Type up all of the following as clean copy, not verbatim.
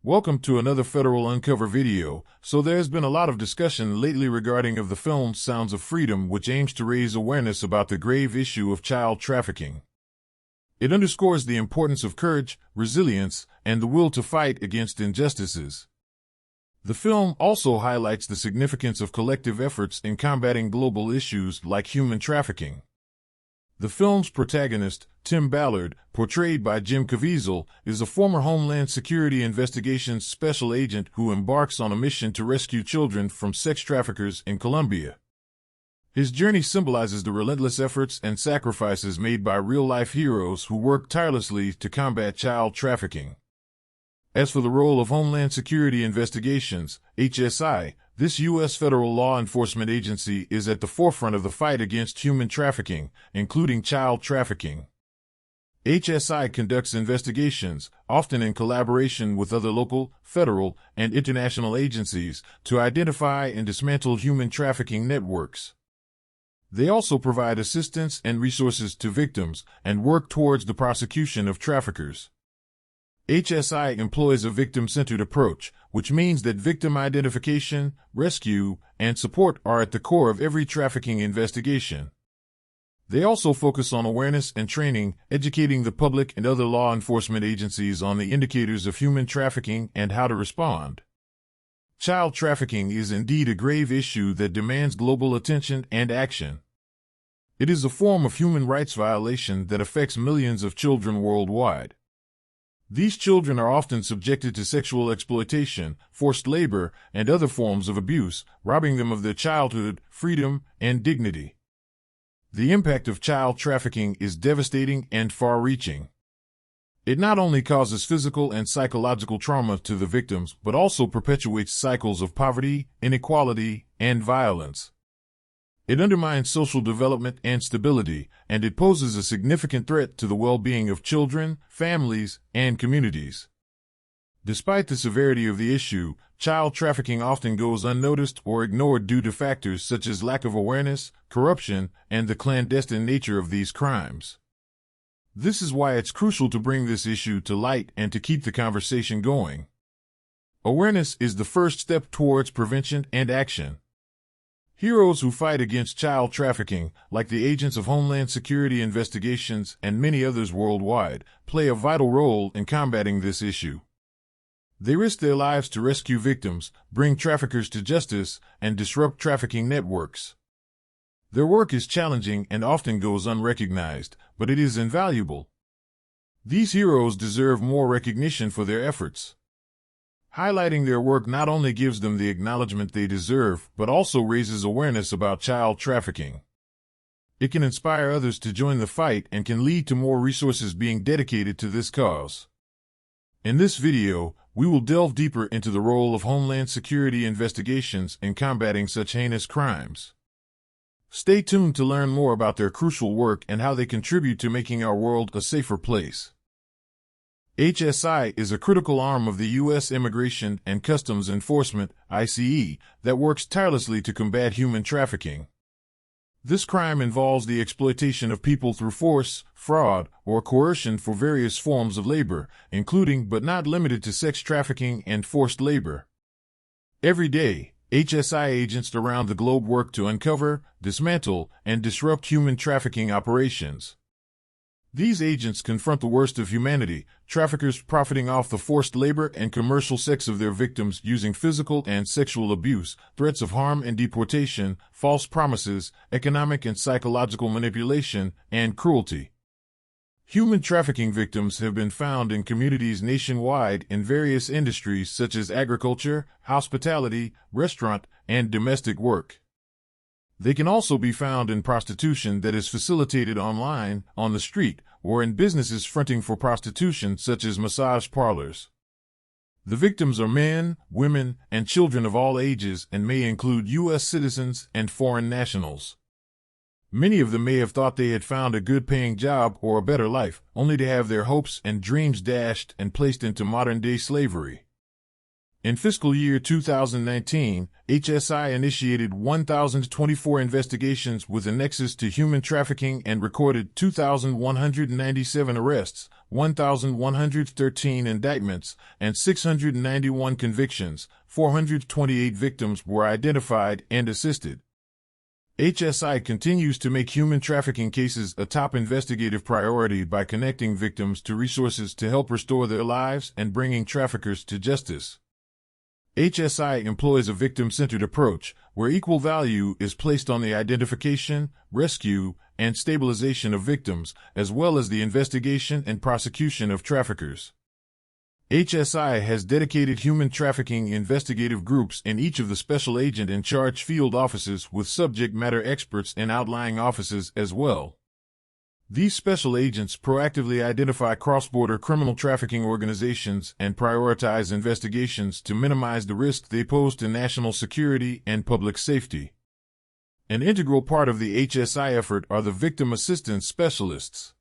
Welcome to another Federal Uncover video. So there's been a lot of discussion lately regarding the film Sounds of Freedom, which aims to raise awareness about the grave issue of child trafficking. It underscores the importance of courage, resilience, and the will to fight against injustices. The film also highlights the significance of collective efforts in combating global issues like human trafficking. The film's protagonist, Tim Ballard, portrayed by Jim Caviezel, is a former Homeland Security Investigations special agent who embarks on a mission to rescue children from sex traffickers in Colombia. His journey symbolizes the relentless efforts and sacrifices made by real-life heroes who work tirelessly to combat child trafficking. As for the role of Homeland Security Investigations, HSI, this U.S. federal law enforcement agency is at the forefront of the fight against human trafficking, including child trafficking. HSI conducts investigations, often in collaboration with other local, federal, and international agencies, to identify and dismantle human trafficking networks. They also provide assistance and resources to victims and work towards the prosecution of traffickers. HSI employs a victim-centered approach, which means that victim identification, rescue, and support are at the core of every trafficking investigation. They also focus on awareness and training, educating the public and other law enforcement agencies on the indicators of human trafficking and how to respond. Child trafficking is indeed a grave issue that demands global attention and action. It is a form of human rights violation that affects millions of children worldwide. These children are often subjected to sexual exploitation, forced labor, and other forms of abuse, robbing them of their childhood, freedom, and dignity. The impact of child trafficking is devastating and far-reaching. It not only causes physical and psychological trauma to the victims, but also perpetuates cycles of poverty, inequality, and violence. It undermines social development and stability, and it poses a significant threat to the well-being of children, families, and communities. Despite the severity of the issue, child trafficking often goes unnoticed or ignored due to factors such as lack of awareness, corruption, and the clandestine nature of these crimes. This is why it's crucial to bring this issue to light and to keep the conversation going. Awareness is the first step towards prevention and action. Heroes who fight against child trafficking, like the agents of Homeland Security Investigations and many others worldwide, play a vital role in combating this issue. They risk their lives to rescue victims, bring traffickers to justice, and disrupt trafficking networks. Their work is challenging and often goes unrecognized, but it is invaluable. These heroes deserve more recognition for their efforts. Highlighting their work not only gives them the acknowledgement they deserve, but also raises awareness about child trafficking. It can inspire others to join the fight and can lead to more resources being dedicated to this cause. In this video, we will delve deeper into the role of Homeland Security Investigations in combating such heinous crimes. Stay tuned to learn more about their crucial work and how they contribute to making our world a safer place. HSI is a critical arm of the U.S. Immigration and Customs Enforcement, ICE, that works tirelessly to combat human trafficking. This crime involves the exploitation of people through force, fraud, or coercion for various forms of labor, including but not limited to sex trafficking and forced labor. Every day, HSI agents around the globe work to uncover, dismantle, and disrupt human trafficking operations. These agents confront the worst of humanity, traffickers profiting off the forced labor and commercial sex of their victims using physical and sexual abuse, threats of harm and deportation, false promises, economic and psychological manipulation, and cruelty. Human trafficking victims have been found in communities nationwide in various industries such as agriculture, hospitality, restaurant, and domestic work. They can also be found in prostitution that is facilitated online, on the street, or in businesses fronting for prostitution such as massage parlors. The victims are men, women, and children of all ages and may include U.S. citizens and foreign nationals. Many of them may have thought they had found a good-paying job or a better life, only to have their hopes and dreams dashed and placed into modern-day slavery. In fiscal year 2019, HSI initiated 1,024 investigations with a nexus to human trafficking and recorded 2,197 arrests, 1,113 indictments, and 691 convictions. 428 victims were identified and assisted. HSI continues to make human trafficking cases a top investigative priority by connecting victims to resources to help restore their lives and bringing traffickers to justice. HSI employs a victim-centered approach, where equal value is placed on the identification, rescue, and stabilization of victims, as well as the investigation and prosecution of traffickers. HSI has dedicated human trafficking investigative groups in each of the special agent in charge field offices with subject matter experts in outlying offices as well. These special agents proactively identify cross-border criminal trafficking organizations and prioritize investigations to minimize the risk they pose to national security and public safety. An integral part of the HSI effort are the victim assistance specialists.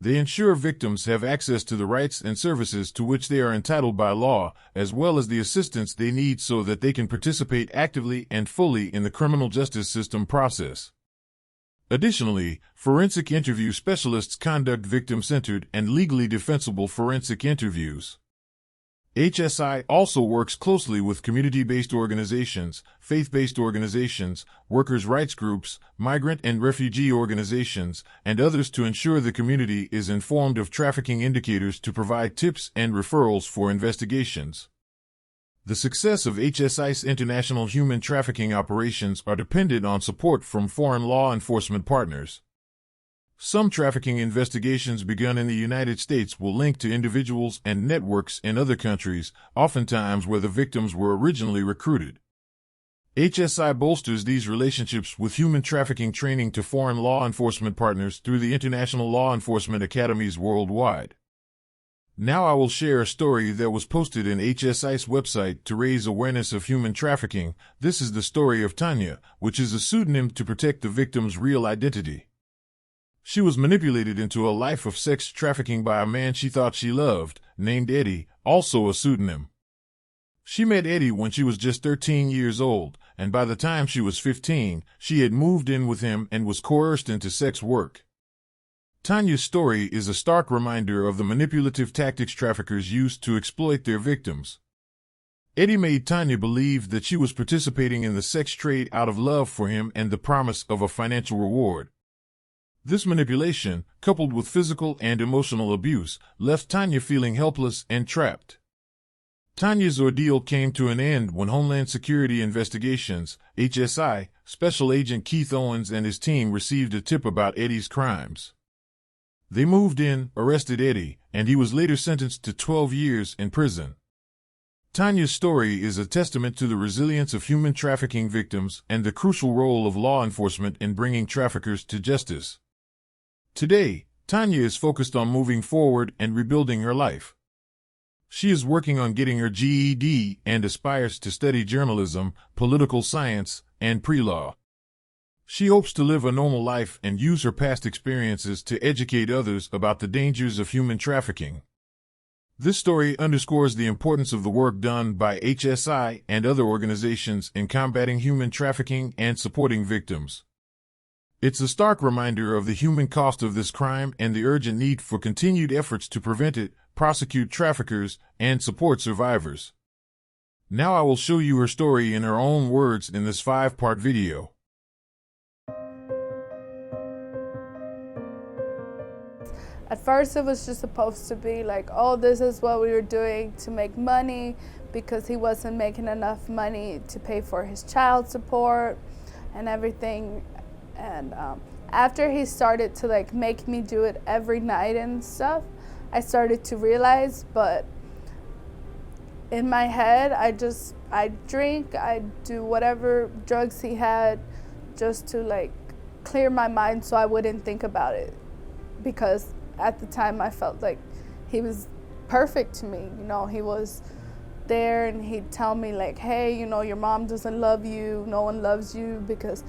They ensure victims have access to the rights and services to which they are entitled by law, as well as the assistance they need so that they can participate actively and fully in the criminal justice system process. Additionally, forensic interview specialists conduct victim-centered and legally defensible forensic interviews. HSI also works closely with community-based organizations, faith-based organizations, workers' rights groups, migrant and refugee organizations, and others to ensure the community is informed of trafficking indicators to provide tips and referrals for investigations. The success of HSI's international human trafficking operations are dependent on support from foreign law enforcement partners. Some trafficking investigations begun in the United States will link to individuals and networks in other countries, oftentimes where the victims were originally recruited. HSI bolsters these relationships with human trafficking training to foreign law enforcement partners through the International Law Enforcement Academies worldwide. Now I will share a story that was posted in HSI's website to raise awareness of human trafficking. This is the story of Tanya, which is a pseudonym to protect the victim's real identity. She was manipulated into a life of sex trafficking by a man she thought she loved, named Eddie, also a pseudonym. She met Eddie when she was just 13 years old, and by the time she was 15, she had moved in with him and was coerced into sex work. Tanya's story is a stark reminder of the manipulative tactics traffickers use to exploit their victims. Eddie made Tanya believe that she was participating in the sex trade out of love for him and the promise of a financial reward. This manipulation, coupled with physical and emotional abuse, left Tanya feeling helpless and trapped. Tanya's ordeal came to an end when Homeland Security Investigations, HSI, Special Agent Keith Owens and his team received a tip about Eddie's crimes. They moved in, arrested Eddie, and he was later sentenced to 12 years in prison. Tanya's story is a testament to the resilience of human trafficking victims and the crucial role of law enforcement in bringing traffickers to justice. Today, Tanya is focused on moving forward and rebuilding her life. She is working on getting her GED and aspires to study journalism, political science, and pre-law. She hopes to live a normal life and use her past experiences to educate others about the dangers of human trafficking. This story underscores the importance of the work done by HSI and other organizations in combating human trafficking and supporting victims. It's a stark reminder of the human cost of this crime and the urgent need for continued efforts to prevent it, prosecute traffickers, and support survivors. Now I will show you her story in her own words in this 5-part video. At first it was just supposed to be like, oh, this is what we were doing to make money because he wasn't making enough money to pay for his child support and everything. And after he started to like make me do it every night and stuff, I started to realize, but in my head, I drink, I do whatever drugs he had just to like clear my mind so I wouldn't think about it, because at the time I felt like he was perfect to me. You know, he was there and he'd tell me like, hey, you know, your mom doesn't love you, no one loves you because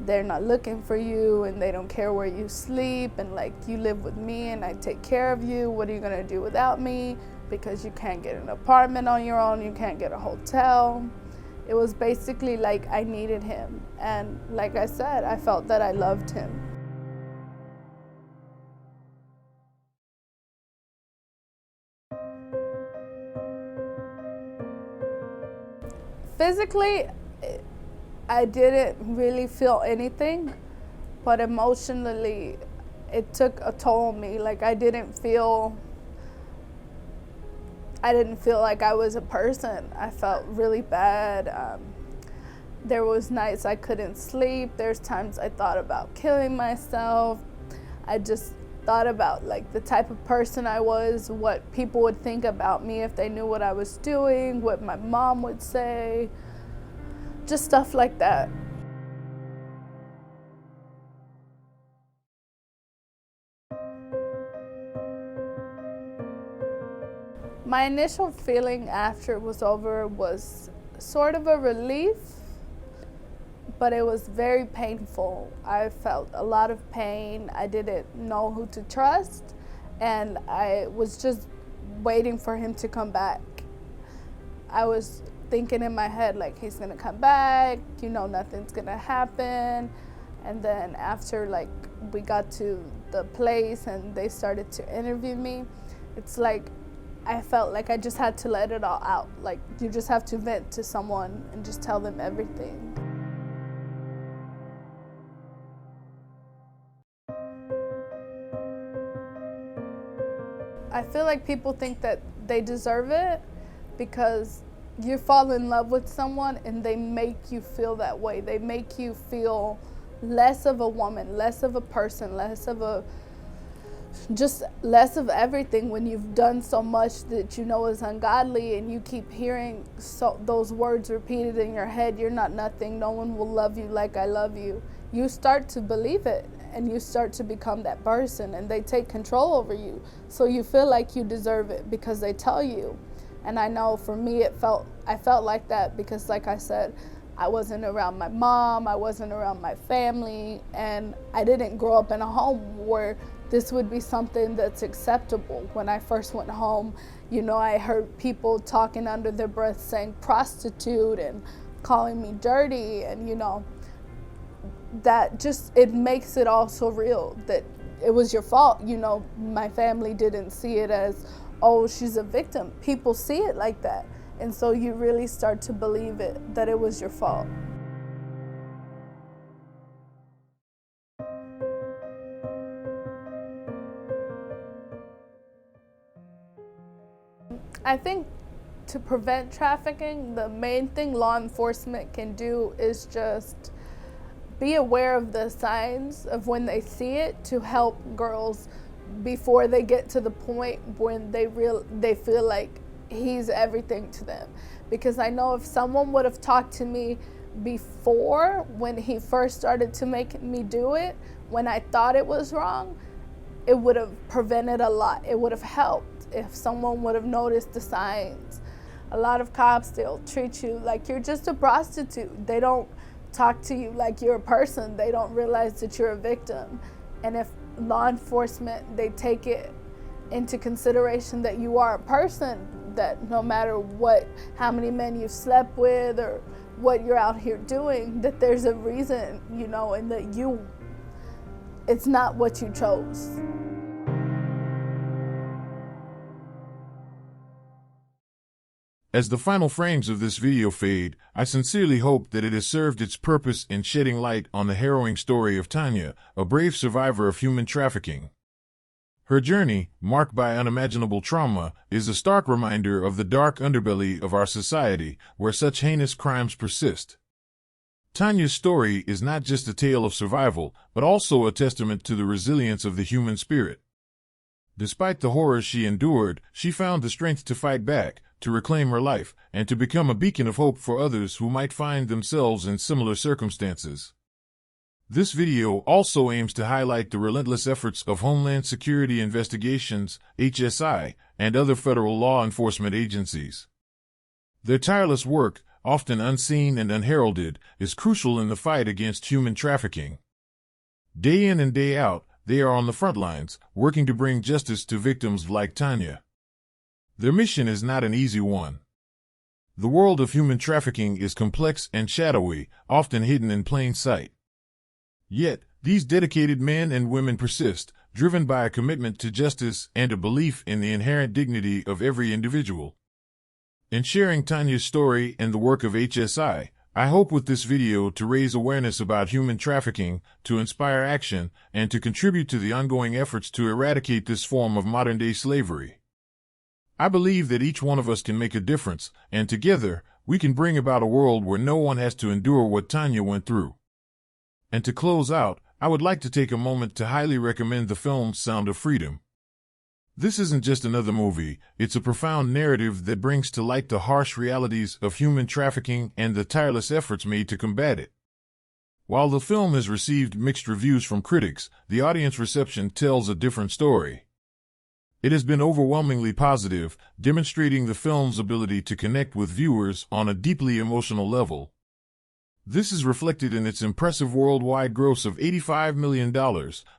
they're not looking for you and they don't care where you sleep, and like you live with me and I take care of you, what are you gonna do without me? because you can't get an apartment on your own, you can't get a hotel. It was basically like I needed him. And like I said, I felt that I loved him. Physically, I didn't really feel anything, but emotionally, it took a toll on me. Like I didn't feel like I was a person. I felt really bad. There was nights I couldn't sleep. There's times I thought about killing myself. I just thought about like the type of person I was, what people would think about me if they knew what I was doing, what my mom would say, just stuff like that. My initial feeling after it was over was sort of a relief, but it was very painful. I felt a lot of pain. I didn't know who to trust, and I was just waiting for him to come back. I was thinking in my head, like, he's gonna come back, nothing's gonna happen. And then after, like, we got to the place and they started to interview me, it's like I felt like I just had to let it all out. Like, you just have to vent to someone and just tell them everything. I feel like people think that they deserve it because you fall in love with someone and they make you feel that way. They make you feel less of a woman, less of a person, less of everything when you've done so much that is ungodly, and you keep hearing those words repeated in your head. You're not nothing. No one will love you like I love you. You start to believe it, and you start to become that person, and they take control over you. So you feel like you deserve it because they tell you. And I know for me, I felt like that because, like I said, I wasn't around my mom, I wasn't around my family, and I didn't grow up in a home where this would be something that's acceptable. When I first went home, I heard people talking under their breath saying prostitute and calling me dirty, and that just, it makes it all so real that it was your fault. My family didn't see it as, oh, she's a victim. People see it like that. And so you really start to believe it, that it was your fault. I think to prevent trafficking, the main thing law enforcement can do is just be aware of the signs of when they see it, to help girls before they get to the point when they feel like he's everything to them. Because I know if someone would have talked to me before, when he first started to make me do it, when I thought it was wrong, it would have prevented a lot. It would have helped if someone would have noticed the signs. A lot of cops, they'll treat you like you're just a prostitute. They don't talk to you like you're a person. They don't realize that you're a victim. And if law enforcement, they take it into consideration that you are a person, that no matter how many men you've slept with or what you're out here doing, that there's a reason, and that it's not what you chose. As the final frames of this video fade, I sincerely hope that it has served its purpose in shedding light on the harrowing story of Tanya, a brave survivor of human trafficking. Her journey, marked by unimaginable trauma, is a stark reminder of the dark underbelly of our society, where such heinous crimes persist. Tanya's story is not just a tale of survival, but also a testament to the resilience of the human spirit. Despite the horrors she endured, she found the strength to fight back, to reclaim her life, and to become a beacon of hope for others who might find themselves in similar circumstances. This video also aims to highlight the relentless efforts of Homeland Security Investigations, HSI, and other federal law enforcement agencies. Their tireless work, often unseen and unheralded, is crucial in the fight against human trafficking. Day in and day out, they are on the front lines, working to bring justice to victims like Tanya. Their mission is not an easy one. The world of human trafficking is complex and shadowy, often hidden in plain sight. Yet, these dedicated men and women persist, driven by a commitment to justice and a belief in the inherent dignity of every individual. In sharing Tanya's story and the work of HSI, I hope with this video to raise awareness about human trafficking, to inspire action, and to contribute to the ongoing efforts to eradicate this form of modern-day slavery. I believe that each one of us can make a difference, and together, we can bring about a world where no one has to endure what Tanya went through. And to close out, I would like to take a moment to highly recommend the film Sound of Freedom. This isn't just another movie, it's a profound narrative that brings to light the harsh realities of human trafficking and the tireless efforts made to combat it. While the film has received mixed reviews from critics, the audience reception tells a different story. It has been overwhelmingly positive, demonstrating the film's ability to connect with viewers on a deeply emotional level. This is reflected in its impressive worldwide gross of $85 million,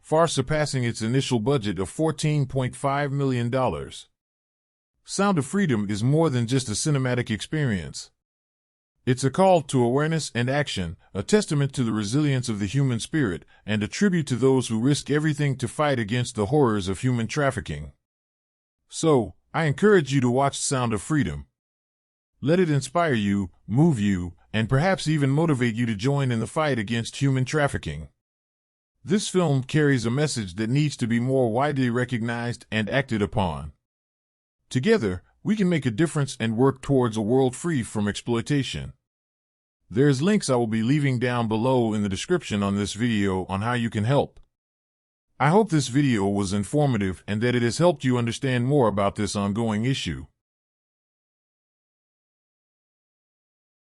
far surpassing its initial budget of $14.5 million. Sound of Freedom is more than just a cinematic experience. It's a call to awareness and action, a testament to the resilience of the human spirit, and a tribute to those who risk everything to fight against the horrors of human trafficking. So, I encourage you to watch Sound of Freedom. Let it inspire you, move you, and perhaps even motivate you to join in the fight against human trafficking. This film carries a message that needs to be more widely recognized and acted upon. Together, we can make a difference and work towards a world free from exploitation. There's links I will be leaving down below in the description on this video on how you can help. I hope this video was informative and that it has helped you understand more about this ongoing issue.